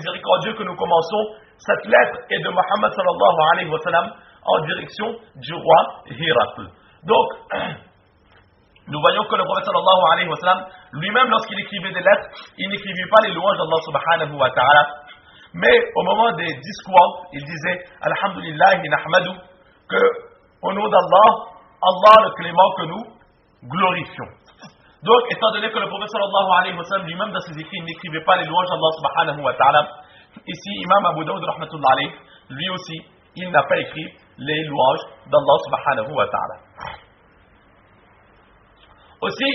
miséricordieux que nous commençons cette lettre est de Muhammad sallallahu alayhi wa sallam en direction du roi Hiraql. Donc, nous voyons que le prophète sallallahu alayhi wa sallam, lui-même lorsqu'il écrivait des lettres, il n'écrivait pas les louanges d'Allah subhanahu wa ta'ala, mais au moment des discours, il disait Alhamdulillah nahmadu, que au nom d'Allah, Allah le clément que nous glorifions. Donc, étant donné que le prophète sallallahu alayhi wa sallam lui-même dans ses écrits n'écrivait pas les louanges d'Allah subhanahu wa ta'ala, ici Imam Abu Dawud rahmatullah alayhi, lui aussi, il n'a pas écrit les louanges d'Allah subhanahu wa ta'ala. Aussi,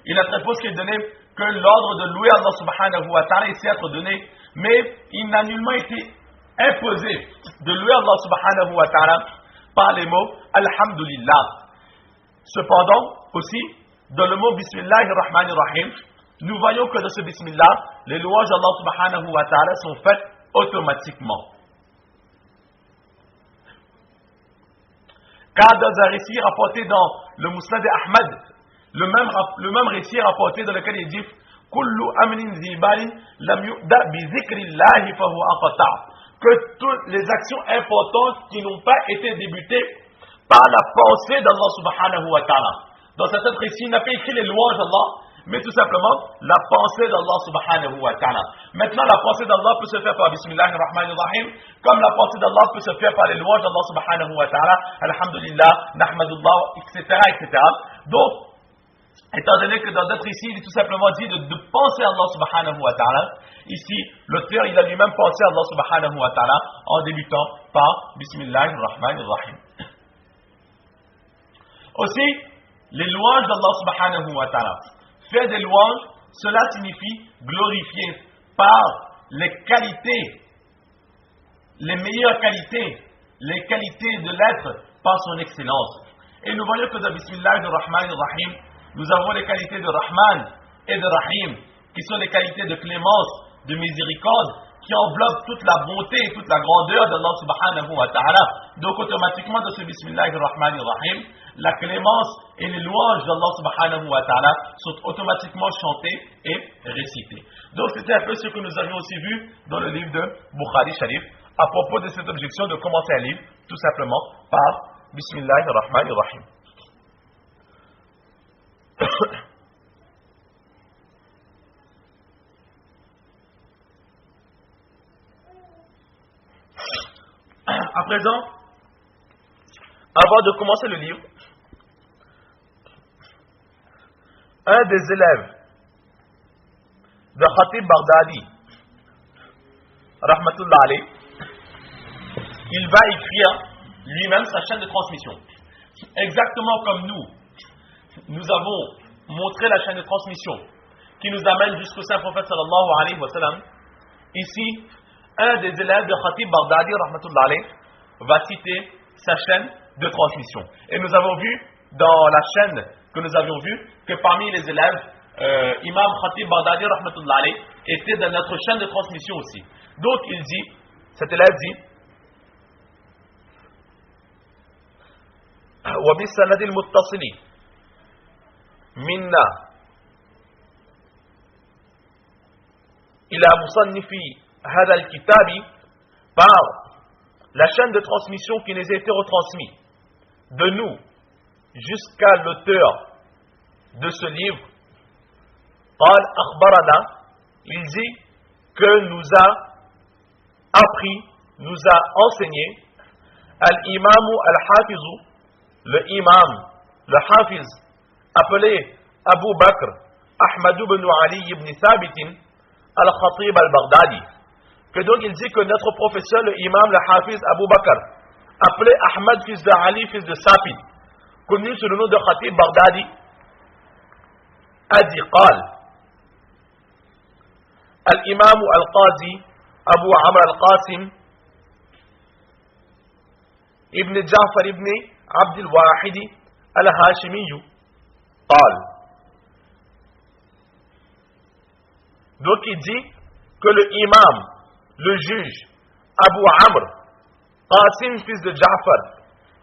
il est très possible donné que l'ordre de louer Allah subhanahu wa ta'ala ici être donné, mais il n'a nullement été imposé de louer Allah subhanahu wa ta'ala par les mots Alhamdulillah. Cependant, aussi, dans le mot Bismillah ar-Rahman ar-Rahim, nous voyons que dans ce Bismillah, les louanges d'Allah subhanahu wa ta'ala sont faites automatiquement. Car dans un récit rapporté dans le Musnad Ahmad, le même récit rapporté dans lequel il dit Kullu amnin zibalin lam yu'da bi zikrillahi fa huwa aqta', que toutes les actions importantes qui n'ont pas été débutées par la pensée d'Allah subhanahu wa ta'ala. Dans cet récit, il n'a pas écrit les louanges d'Allah, mais tout simplement la pensée d'Allah subhanahu wa ta'ala. Maintenant, la pensée d'Allah peut se faire par Bismillah ar-Rahman ar-Rahim, comme la pensée d'Allah peut se faire par les louanges d'Allah subhanahu wa ta'ala, Alhamdulillah, Nahmadullah, etc., etc. Donc, étant donné que dans d'autres ici, il est tout simplement dit de penser à Allah subhanahu wa ta'ala, ici, l'auteur, il a lui-même pensé à Allah subhanahu wa ta'ala en débutant par Bismillah ar-Rahman ar-Rahim. Aussi, les louanges d'Allah subhanahu wa ta'ala. Faire des louanges, cela signifie glorifier par les qualités, les meilleures qualités, les qualités de l'être par son excellence. Et nous voyons que dans Bismillah ar-Rahman ar-Rahim, nous avons les qualités de Rahman et de Rahim, qui sont les qualités de clémence, de miséricorde, qui enveloppent toute la bonté et toute la grandeur d'Allah subhanahu wa ta'ala. Donc automatiquement dans ce Bismillah ar-Rahman ar-Rahim, la clémence et les louanges d'Allah subhanahu wa ta'ala sont automatiquement chantées et récitées. Donc c'était un peu ce que nous avions aussi vu dans le livre de Bukhari Sharif, à propos de cette objection de commencer un livre, tout simplement par Bismillah ar-Rahman ar-Rahim. À présent, avant de commencer le livre, un des élèves de Khatib Baghdadi, rahmatullah alayh, il va écrire lui-même sa chaîne de transmission. Exactement comme nous avons montré la chaîne de transmission qui nous amène jusqu'au saint prophète sallallahu alayhi wa sallam. Ici, un des élèves de Khatib Baghdadi rahmatullah alayh va citer sa chaîne de transmission. Et nous avons vu dans la chaîne que nous avions vue que parmi les élèves, Imam Khatib Baghdadi rahmatullah alayh était dans notre chaîne de transmission aussi. Donc il dit, cet élève dit وبالسند المتصل منا إلى مصنف هذا الكتاب, par la chaîne de transmission qui nous a été retransmise de nous jusqu'à l'auteur de ce livre, قال أخبرنا, il dit que nous a appris, nous a enseigné al-imam al-hafiz, le imam, le hafiz appelé Abu Bakr Ahmad ibn Ali ibn Thabit al-Khatib al-Baghdadi, que donc il dit que notre professeur, le imam, le hafiz Abu Bakr, appelé Ahmad fils de Ali fils de Thabit, connu sous le nom de Khatib Baghdadi, a dit قال الإمام القاضي أبو عمرو القاسم ابن جعفر ابن عبد الواحد الهاشمي قال. Donc il dit que le imam, le juge Abu Amr Qasim fils de Ja'far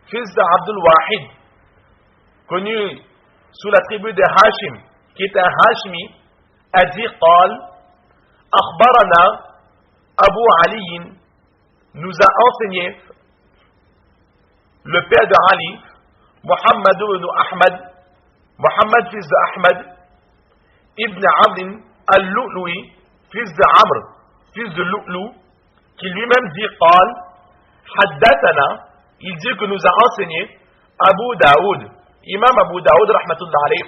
fils de Abdul Wahid, connu sous la tribu de Hashim, qui est un Hashimi, a dit قال أخبرنا Abu Ali nous a enseigné, le père de Ali, Muhammad ibn Ahmad, Muhammad fils de Ahmad, Ibn Amr al-Lu'lu'i, fils de Amr, fils de Lu'lu, qui lui-même dit Qal, Haddathana, il dit que nous a enseigné Abu Daoud, Imam Abu Daoud, rahmatullah alayh,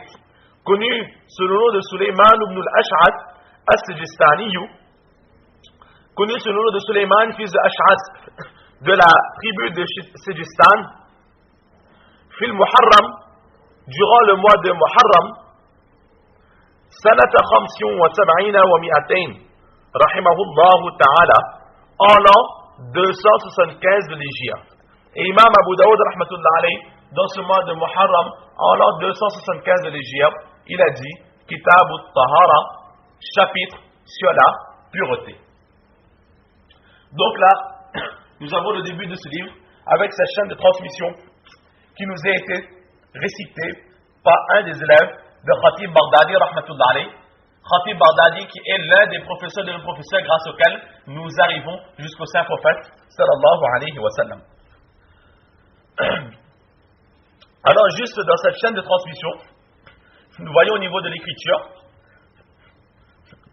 connu sous le nom de Sulayman ibn al-Ash'ath as-Sijistani, connu sous le nom de Sulayman, fils de Ash'ath, de la tribu de Sijistan, fil Muharram, durant le mois de Muharram, Sanata 75 wa mi'atayn, rahimahullahu ta'ala, en l'an 275 de l'Hijra. Et Imam Abu Daoud, rahmatullah alayh, dans ce mois de Muharram, en l'an 275 de l'Hijra, il a dit Kitab al-Tahara, chapitre sur la pureté. Donc là, nous avons le début de ce livre avec sa chaîne de transmission qui nous a été récitée par un des élèves de Khatib Baghdadi, rahmatullah alayh. Khatib Baghdadi qui est l'un des professeurs de nos professeurs grâce auquel nous arrivons jusqu'au saint prophète sallallahu alayhi wa sallam. Alors juste dans cette chaîne de transmission, nous voyons au niveau de l'écriture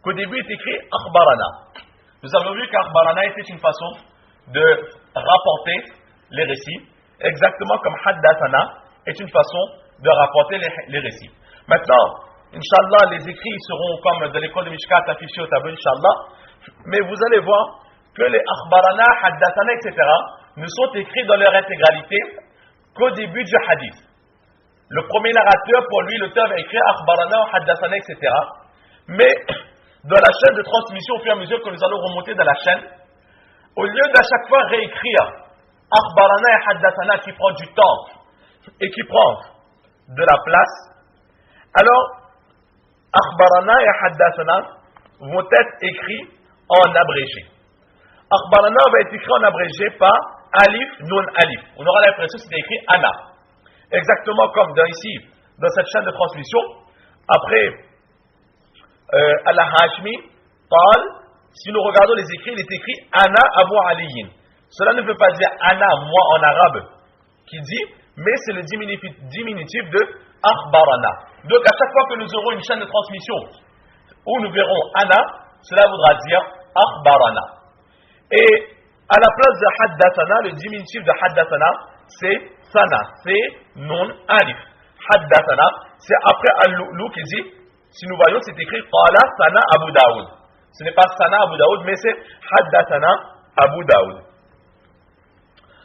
qu'au début est écrit Akhbarana. Nous avons vu qu'Akhbarana était une façon de rapporter les récits, exactement comme Haddathana est une façon de rapporter les récits. Maintenant, Inch'Allah, les écrits seront comme de l'école de Mishkat affichés au tableau, Inch'Allah, mais vous allez voir que les Akhbarana, Haddathana, etc. ne sont écrits dans leur intégralité qu'au début du hadith. Le premier narrateur, pour lui, l'auteur va écrire Akhbarana, Haddathana, etc. Mais dans la chaîne de transmission, au fur et à mesure que nous allons remonter dans la chaîne, au lieu d'à chaque fois réécrire Akhbarana et Haddathana qui prend du temps et qui prend de la place, alors Akhbarana et Haddathana vont être écrits en abrégé. Akhbarana va être écrit en abrégé par Alif, Nun, Alif. On aura l'impression que c'est écrit Ana. Exactement comme ici, dans cette chaîne de transmission. Après, Al-Hashmi, Qal, si nous regardons les écrits, il est écrit Ana Abu Aliyin. Cela ne veut pas dire Ana, moi en arabe, qui dit, mais c'est le diminutif de Akhbarana. Donc à chaque fois que nous aurons une chaîne de transmission où nous verrons Ana, cela voudra dire Akhbarana. Et à la place de Haddathana, le diminutif de Haddathana, c'est Sana, c'est Nun Alif. Haddathana, c'est après Al-Lu'lu qui dit, si nous voyons, c'est écrit Qala Sana Abu Daoud. Ce n'est pas Sana Abu Daoud, mais c'est Haddathana Abu Daoud.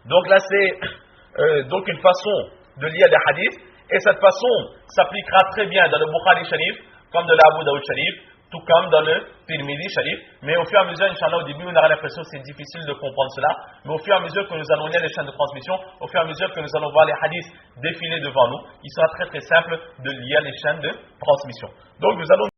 Donc là, c'est donc une façon de lire les hadiths, et cette façon s'appliquera très bien dans le Bukhari Sharif, comme dans l'Abu Daoud Sharif, tout comme dans le Tirmidhi Sharif. Mais au fur et à mesure, Inch'Allah, au début, on aura l'impression que c'est difficile de comprendre cela. Mais au fur et à mesure que nous allons lire les chaînes de transmission, au fur et à mesure que nous allons voir les hadiths défiler devant nous, il sera très très simple de lire les chaînes de transmission. Donc nous allons